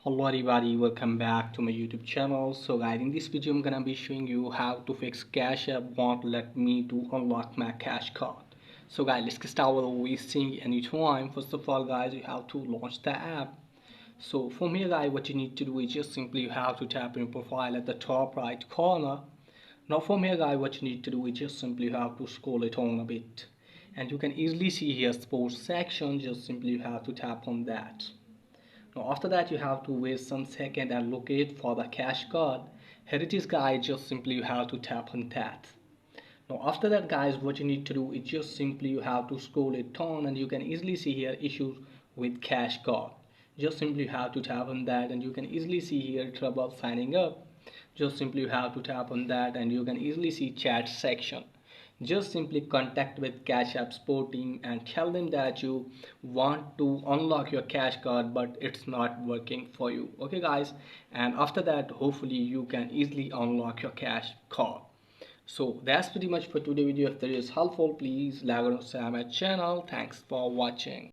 Hello everybody, welcome back to my YouTube channel. So guys, in this video I'm gonna be showing you how to fix Cash App won't let me to unlock my cash card. So guys, let's get started without wasting any time. First of all guys, you have to launch the app. So from here guys, what you need to do is just simply you have to tap in profile at the top right corner. Now from here guys, what you need to do is just simply you have to scroll it on a bit. And you can easily see here sports section, just simply you have to tap on that. Now after that you have to wait some second and locate for the cash card. Here it is guys, just simply you have to tap on that. Now after that guys, what you need to do is just simply you have to scroll it down and you can easily see here issues with cash card. Just simply you have to tap on that and you can easily see here trouble signing up. Just simply you have to tap on that and you can easily see chat section. Just simply contact with Cash App support team and tell them that you want to unlock your cash card but it's not working for you. Okay guys, and after that hopefully you can easily unlock your cash card. So that's pretty much for today's video. If that is helpful, please like and subscribe my channel. Thanks for watching.